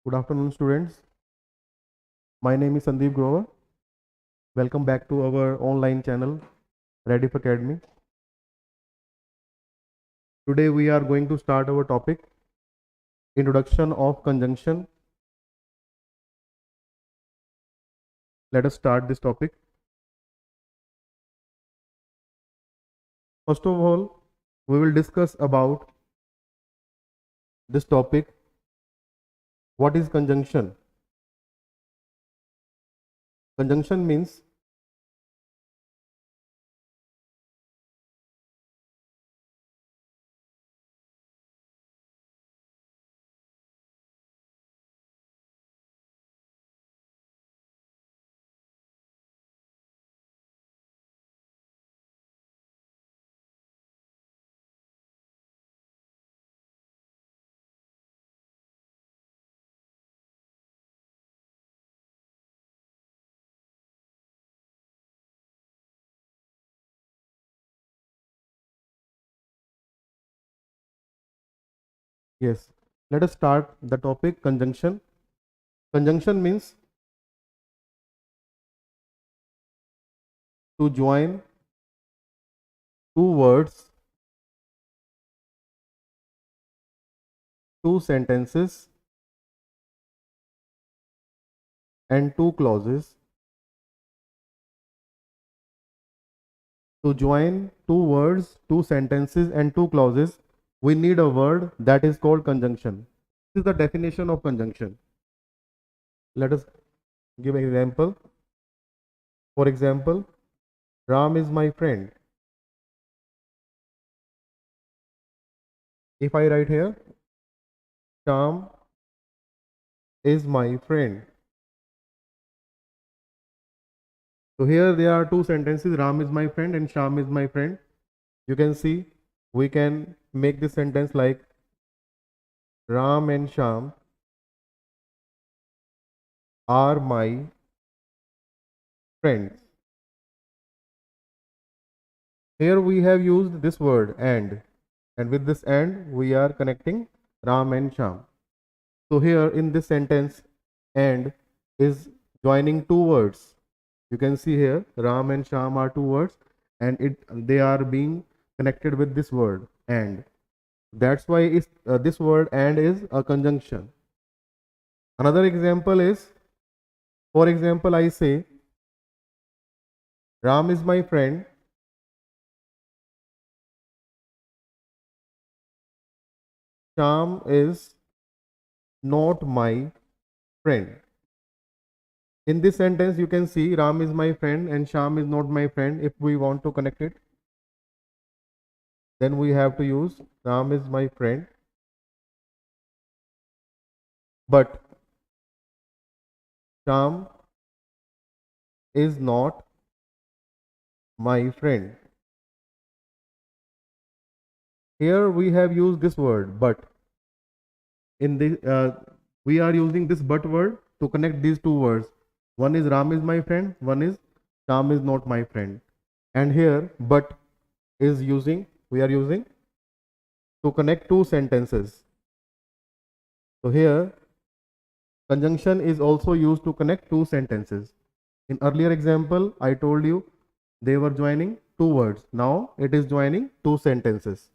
Good afternoon, students. My name is Sandeep Grover. Welcome back to our online channel, Ready for Academy. Today we are going to start our topic, Introduction of Conjunction. Let us start this topic. First of all, we will discuss about this topic. What is conjunction? Conjunction means yes. Let us start the topic conjunction. Conjunction means to join two words, two sentences, and two clauses. To join two words, two sentences, and two clauses, we need a word that is called conjunction. This is the definition of conjunction. Let us give an example. For example, Ram is my friend. If I write here, Sham is my friend. So here there are two sentences, Ram is my friend and Sham is my friend. You can see we can make this sentence like Ram and Sham are my friends. Here we have used this word and with this and we are connecting Ram and Sham. So here in this sentence, and is joining two words. You can see here Ram and Sham are two words, and they are being connected with this word and. That's why this word and is a conjunction. Another example is, for example, I say Ram is my friend, Sham is not my friend. In this sentence, you can see Ram is my friend and Sham is not my friend. If we want to connect it, then we have to use Ram is my friend, but Sham is not my friend. Here we have used this word but. In this, we are using this but word to connect these two words. One is Ram is my friend, one is Sham is not my friend. And here but is we are using to connect two sentences. So here conjunction is also used to connect two sentences. In earlier example, I told you they were joining two words. Now it is joining two sentences.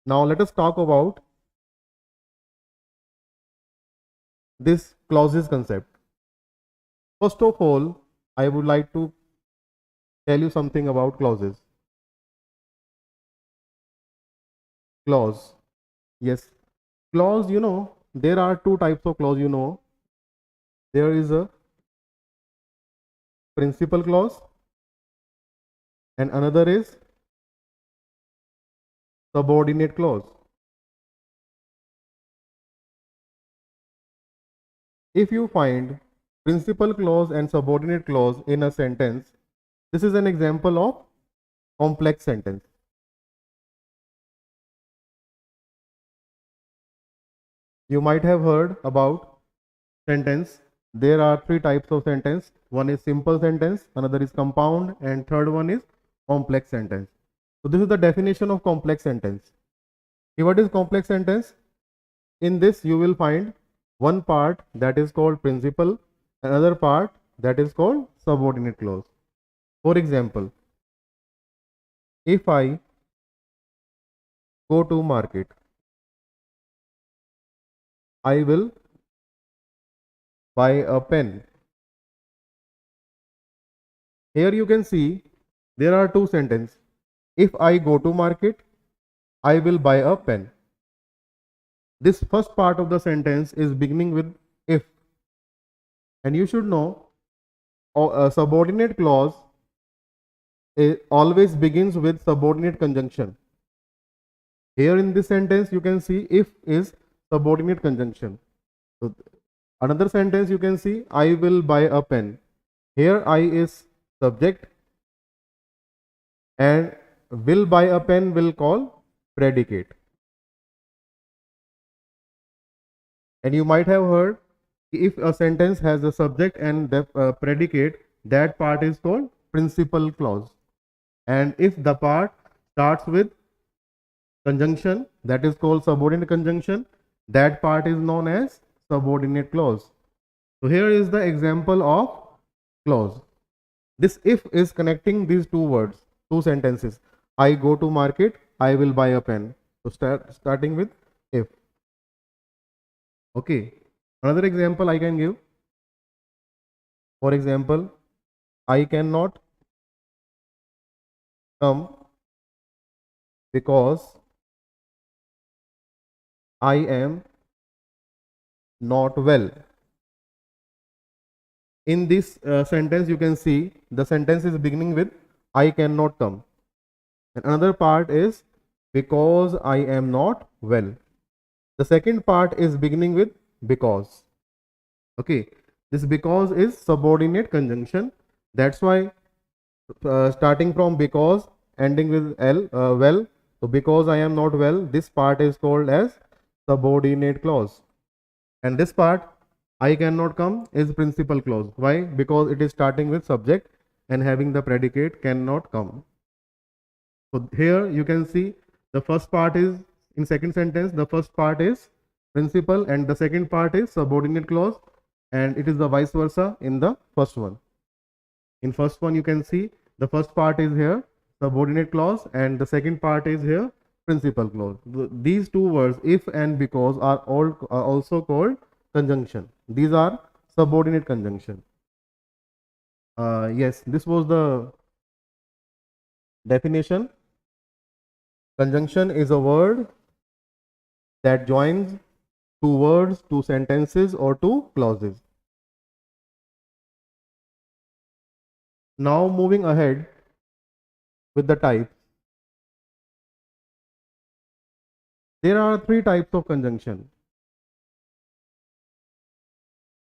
Now let us talk about this clauses concept. First of all, I would like to tell you something about clauses. Clause. Yes. Clause, there are two types of clause, There is a principal clause and another is subordinate clause. If you find principal clause and subordinate clause in a sentence, this is an example of complex sentence. You might have heard about sentence. There are three types of sentence. One is simple sentence, another is compound, and third one is complex sentence. So this is the definition of complex sentence. What is complex sentence? In this you will find one part that is called principal, another part that is called subordinate clause. For example, if I go to market, I will buy a pen. Here you can see there are two sentences. If I go to market, I will buy a pen. This first part of the sentence is beginning with if, and you should know a subordinate clause always begins with subordinate conjunction. Here in this sentence you can see if is subordinate conjunction. So another sentence you can see I will buy a pen. Here I is subject and will buy a pen will call predicate. And you might have heard if a sentence has a subject and the predicate, that part is called principal clause. And if the part starts with conjunction, that is called subordinate conjunction, that part is known as subordinate clause. So here is the example of clause. This if is connecting these two words, two sentences. I go to market, I will buy a pen. So starting with if. Okay. Another example I can give. For example, I cannot come because I am not well. In this sentence you can see the sentence is beginning with I cannot come, and another part is because I am not well. The second part is beginning with because. Okay, this because is subordinate conjunction. That's why starting from because ending with l well. So because I am not well, this part is called as subordinate clause, and this part I cannot come is principal clause. Why? Because it is starting with subject and having the predicate cannot come. So here you can see the first part is in second sentence, the first part is principal and the second part is subordinate clause, and it is the vice versa in the first one. In first one you can see the first part is here subordinate clause and the second part is here principal clause. These two words if and because are also called conjunction. These are subordinate conjunction. Yes, this was the definition. Conjunction is a word that joins two words, two sentences or two clauses. Now moving ahead with the types. There are three types of conjunction.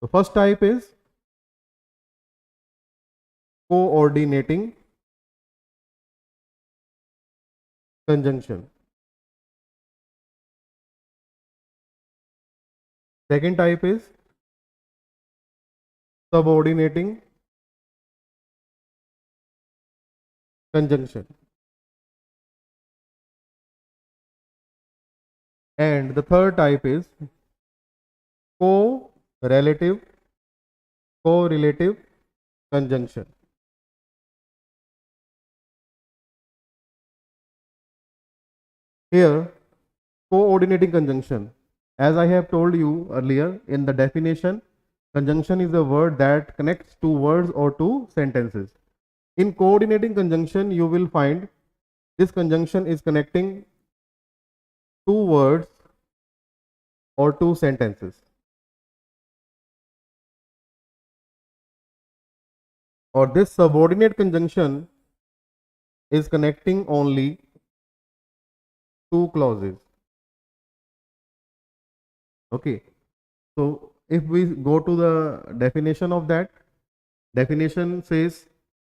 The first type is coordinating conjunction. Second type is subordinating conjunction. And the third type is correlative conjunction. Here, coordinating conjunction. As I have told you earlier in the definition, conjunction is a word that connects two words or two sentences. In coordinating conjunction, you will find this conjunction is connecting two words or two sentences. Or this subordinate conjunction is connecting only two clauses. Okay, so if we go to the definition of that, definition says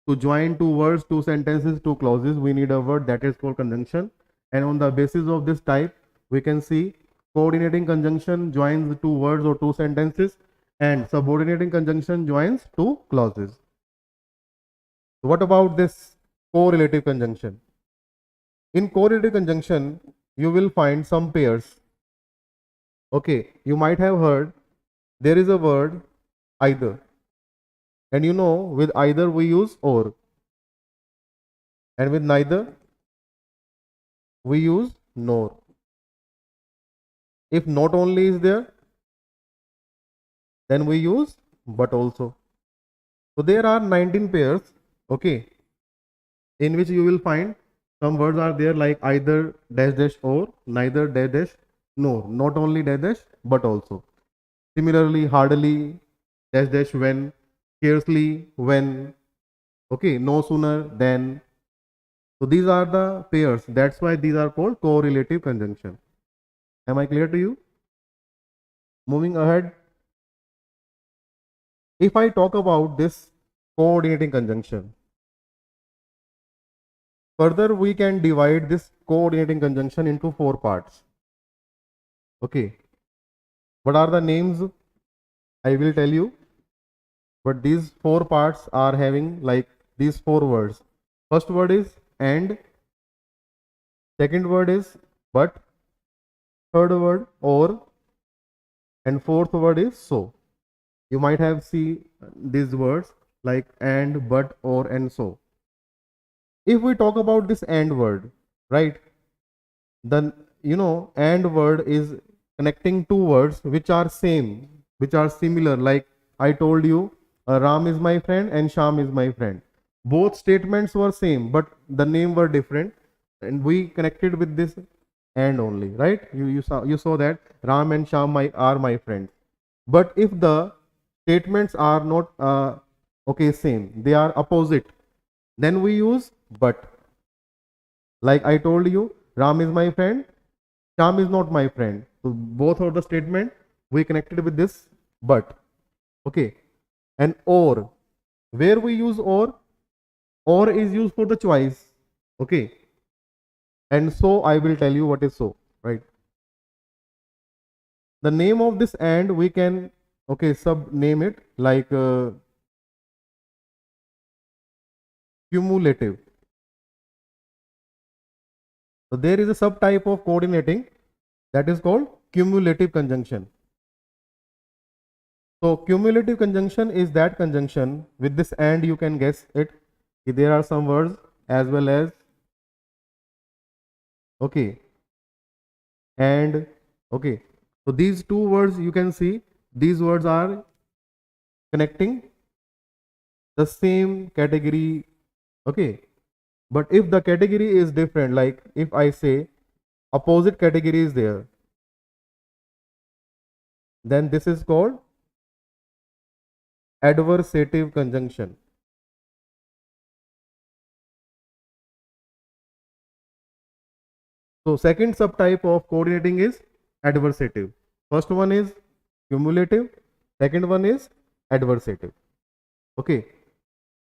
to join two words, two sentences, two clauses, we need a word that is called conjunction. And on the basis of this type, we can see coordinating conjunction joins two words or two sentences, and subordinating conjunction joins two clauses. So what about this correlative conjunction? In correlative conjunction, you will find some pairs. Okay, you might have heard there is a word either, and you know, with either we use or, and with neither we use nor. If not only is there, then we use but also. So there are 19 pairs, okay, in which you will find some words are there like either dash dash or, neither dash dash nor, not only dash dash but also. Similarly, hardly, dash dash when, scarcely, when, okay, no sooner than. So these are the pairs. That's why these are called correlative conjunction. Am I clear to you? Moving ahead, if I talk about this coordinating conjunction, further we can divide this coordinating conjunction into four parts. Okay, what are the names? I will tell you, but these four parts are having like these four words. First word is and, second word is but, third word or, and fourth word is so. You might have seen these words like and, but, or, and so. If we talk about this and word, right, then you know and word is connecting two words which are same, which are similar. Like I told you, Ram is my friend and Sham is my friend. Both statements were same, but the name were different, and we connected with this and only, right? You saw that Ram and Sham are my friends. But if the statements are not okay same, they are opposite, then we use but. Like I told you, Ram is my friend, Sham is not my friend. So both of the statement we connected with this but. Okay. And or, where we use or is used for the choice. Okay. And so I will tell you what is so, right? The name of this and we can okay sub name it like cumulative. So there is a subtype of coordinating that is called cumulative conjunction. So cumulative conjunction is that conjunction with this and you can guess it. There are some words as well as okay and okay. So these two words you can see, these words are connecting the same category, okay. But if the category is different, like if I say opposite category is there, then this is called adversative conjunction. So second subtype of coordinating is adversative. First one is cumulative, second one is adversative. Okay.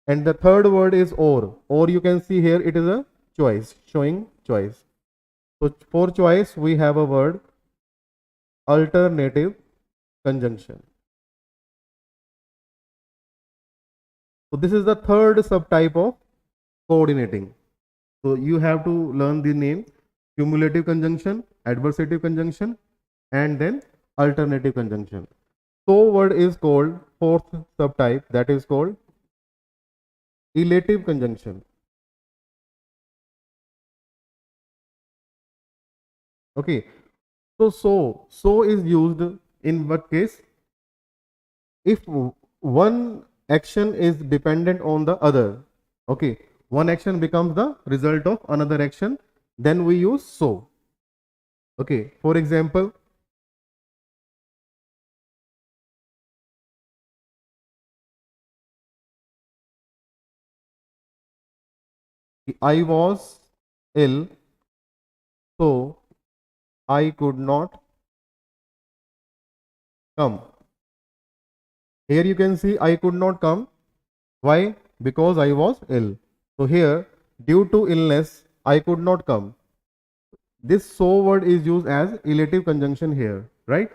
And the third word is or. Or you can see here it is a choice, showing choice. So for choice we have a word alternative conjunction. So this is the third subtype of coordinating. So you have to learn the name cumulative conjunction, adversative conjunction, and then alternative conjunction. So word is called fourth subtype, that is called elative conjunction. Okay. So is used in what case? If one action is dependent on the other, okay, one action becomes the result of another action, then we use so. Okay, for example, I was ill, so I could not come. Here you can see I could not come. Why? Because I was ill. So here, due to illness, I could not come. This so word is used as elative conjunction here, right?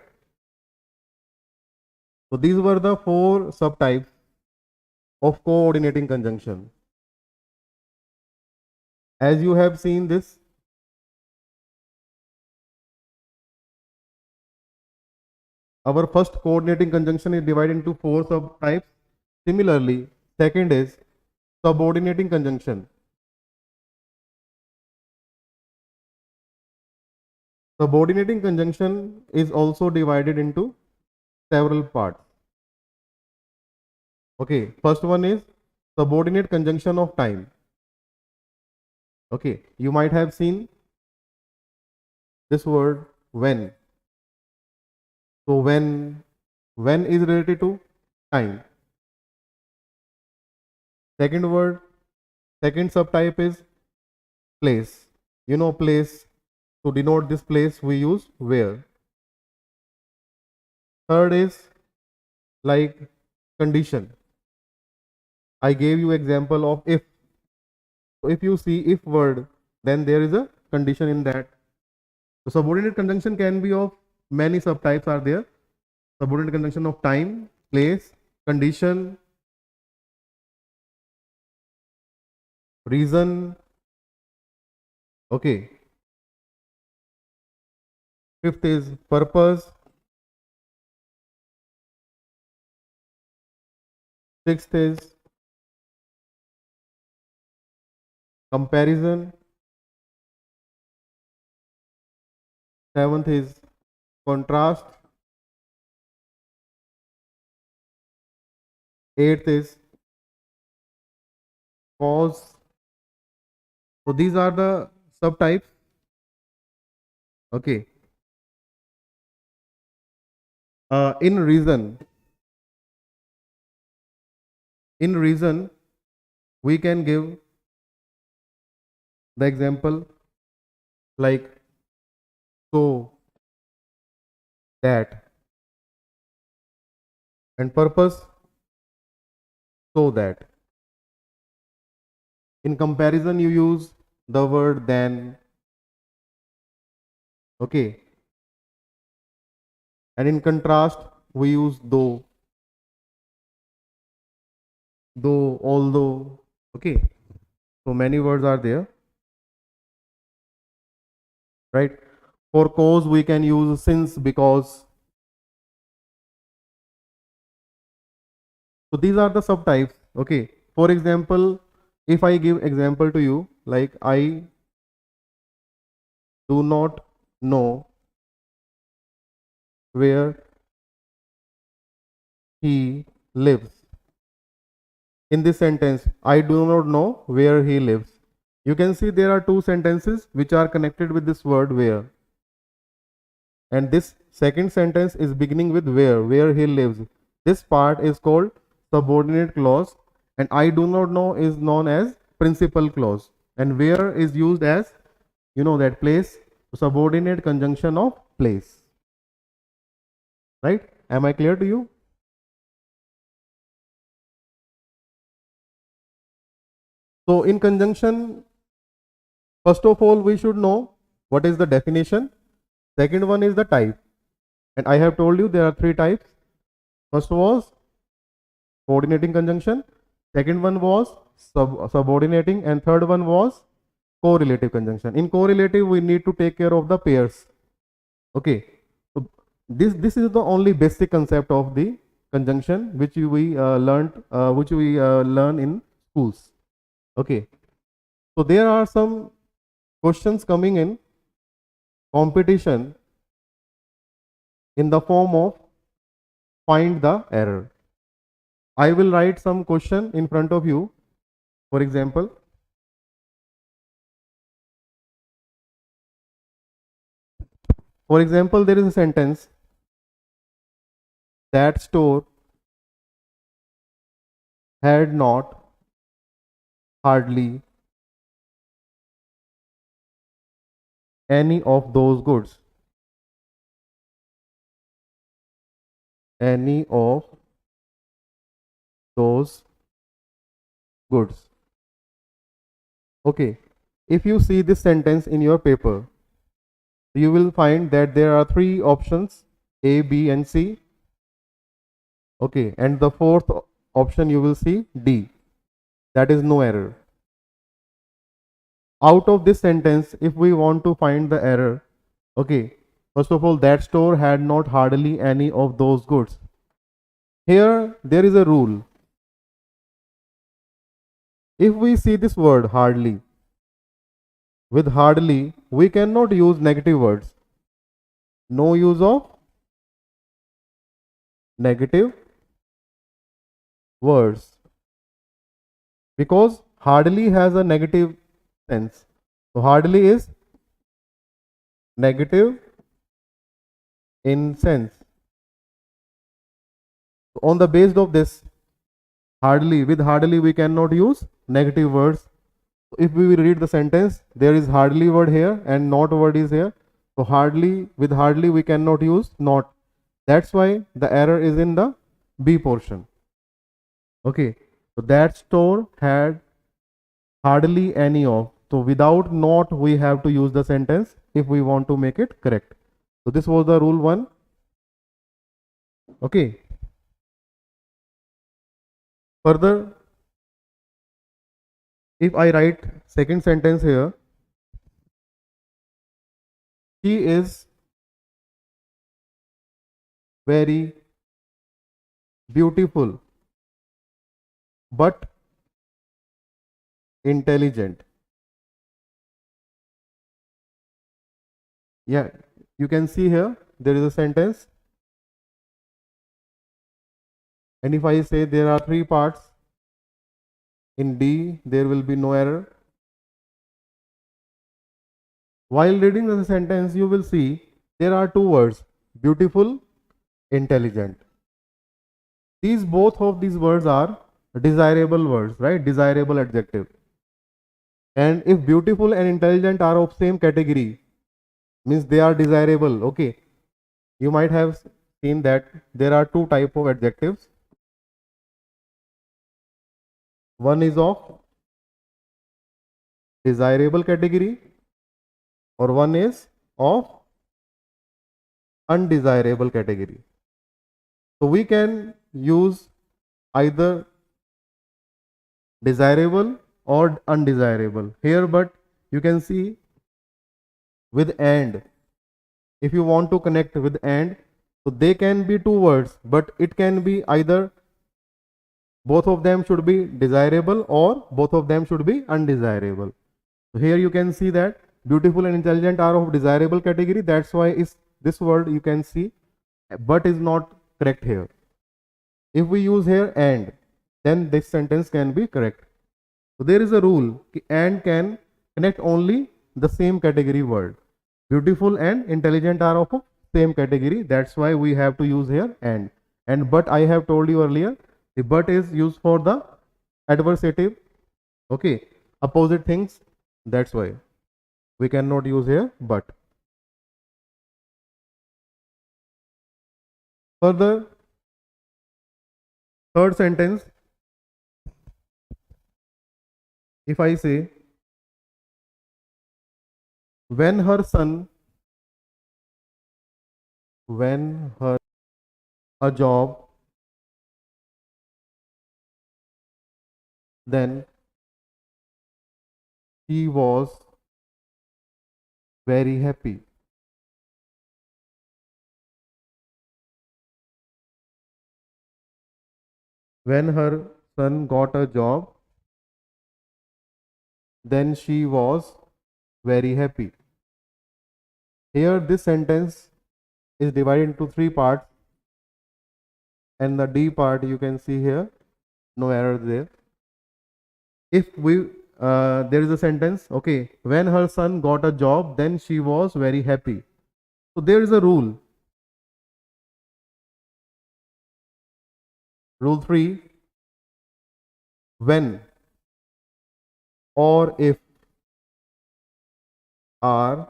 So these were the four subtypes of coordinating conjunction. As you have seen this, Our first coordinating conjunction is divided into 4 subtypes. Similarly, second is subordinating conjunction. Subordinating conjunction is also divided into several parts. Okay, first one is subordinate conjunction of time. Okay, you might have seen this word when. So when is related to time. Second word, second subtype is place. You know place. To denote this place we use where. Third is like condition. I gave you example of if. So if you see if word, then there is a condition in that. So subordinate conjunction can be of many subtypes are there. Subordinate conjunction of time, place, condition, reason. Okay. Fifth is purpose. Sixth is comparison. Seventh is contrast. Eighth is cause. So these are the subtypes. Okay. In reason, we can give the example like so, that, and purpose, so that. In comparison, you use the word than. Okay. And in contrast, we use though, although. Okay. So many words are there. Right. For cause, we can use since, because. So these are the subtypes. Okay. For example, if I give example to you, like I do not know where he lives. In this sentence, I do not know where he lives. You can see there are two sentences which are connected with this word where. And this second sentence is beginning with where he lives. This part is called subordinate clause, and I do not know is known as principal clause, and where is used as, you know, that place, subordinate conjunction of place. Right? Am I clear to you? So in conjunction, first of all, we should know what is the definition. Second one is the type. And I have told you there are three types. First was coordinating conjunction. Second one was subordinating. And third one was correlative conjunction. In correlative, we need to take care of the pairs. Okay. So this is the only basic concept of the conjunction which we learn in schools. Okay. So there are some questions coming in competition in the form of find the error. I will write some question in front of you. For example, there is a sentence, that store had not hardly any of those goods. Any of those goods. Okay. If you see this sentence in your paper, you will find that there are three options, A, B, and C. Okay. And the fourth option you will see D. That is no error. Out of this sentence, if we want to find the error, okay, First of all, that store had not hardly any of those goods. Here, there is a rule. If we see this word hardly, with hardly, we cannot use negative words. No use of negative words, because hardly has a negative sense. So hardly is negative in sense. So on the basis of this, hardly, with hardly we cannot use negative words. So if we will read the sentence, there is hardly word here and not word is here. So hardly, with hardly we cannot use not. That's why the error is in the B portion. Okay, so that store had hardly any of. So without not we have to use the sentence if we want to make it correct. So this was the rule 1. Okay. Further, if I write second sentence here, she is very beautiful but intelligent. Yeah, you can see here there is a sentence, and if I say there are 3 parts in D, there will be no error. While reading the sentence, you will see there are 2 words, beautiful, intelligent. These both of these words are desirable words, right? Desirable adjective. And if beautiful and intelligent are of same category, means they are desirable. Okay, you might have seen that there are 2 type of adjectives. One is of desirable category or one is of undesirable category. So we can use either desirable or undesirable here, but you can see with and, if you want to connect with and, so they can be 2 words, but it can be either both of them should be desirable or both of them should be undesirable. So here you can see that beautiful and intelligent are of desirable category. That's why is this word you can see, but is not correct here. If we use here and, then this sentence can be correct. So there is a rule, and can connect only the same category word. Beautiful and intelligent are of same category. That's why we have to use here and. And but I have told you earlier, the but is used for the adversative, okay, opposite things. That's why we cannot use here but. Further, third sentence, if I say, when her son, when her a job, then she was very happy. When her son got a job, then she was very happy. Here this sentence is divided into 3 parts, and the D part you can see here, no error there. If we there is a sentence, okay, when her son got a job, then she was very happy. So there is a rule. Rule 3, when or if are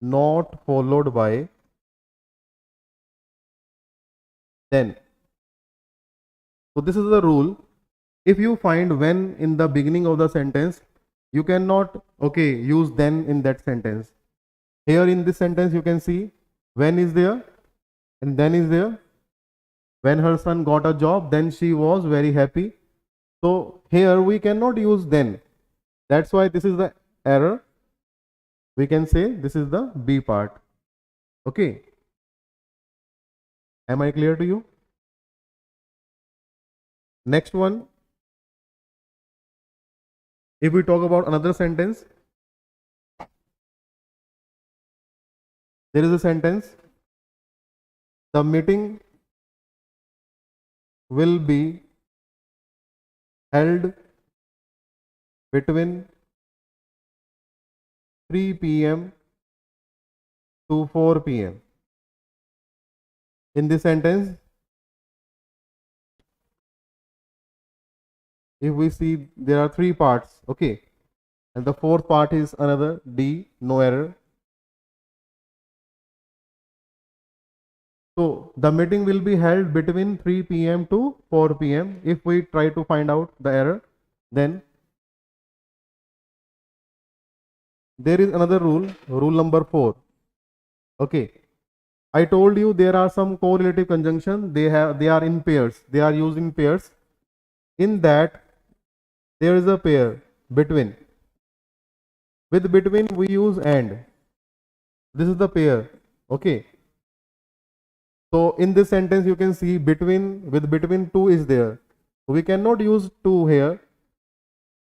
not followed by then. So this is the rule. If you find when in the beginning of the sentence, you cannot, okay, use then in that sentence. Here in this sentence you can see when is there and then is there. When her son got a job, then she was very happy. So here we cannot use then. That's why this is the error. We can say this is the B part. Okay. Am I clear to you? Next one, if we talk about another sentence, there is a sentence, the meeting will be held between 3 p.m. to 4 p.m. In this sentence, if we see, there are three parts, okay, and the fourth part is another D, no error. So the meeting will be held between 3 p.m. to 4 p.m. If we try to find out the error, then there is another rule, rule number 4. Okay, I told you there are some correlative conjunction. They are in pairs. They are used in pairs. In that, there is a pair between. With between we use and. This is the pair. Okay. So in this sentence you can see between, with between 2 is there. We cannot use 2 here.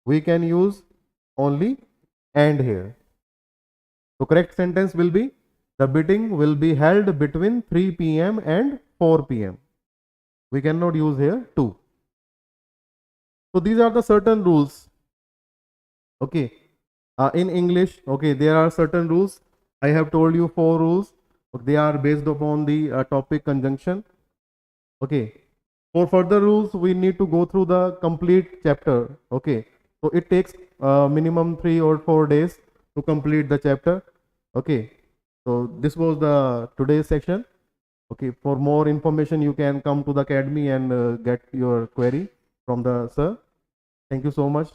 We can use only and here. So correct sentence will be, the meeting will be held between 3 p.m. and 4 p.m. We cannot use here 2. So these are the certain rules. Okay. In English, okay, there are certain rules. I have told you 4 rules. They are based upon the topic conjunction. Okay. For further rules, we need to go through the complete chapter. Okay. So it takes minimum 3 or 4 days to complete the chapter. Okay. So this was the today's section. Okay. For more information, you can come to the academy and get your query from the sir. Thank you so much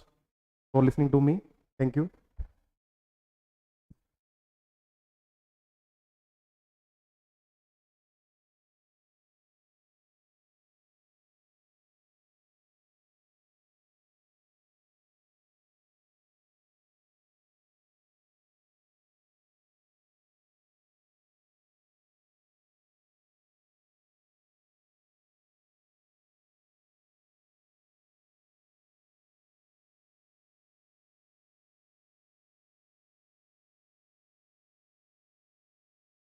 for listening to me. Thank you.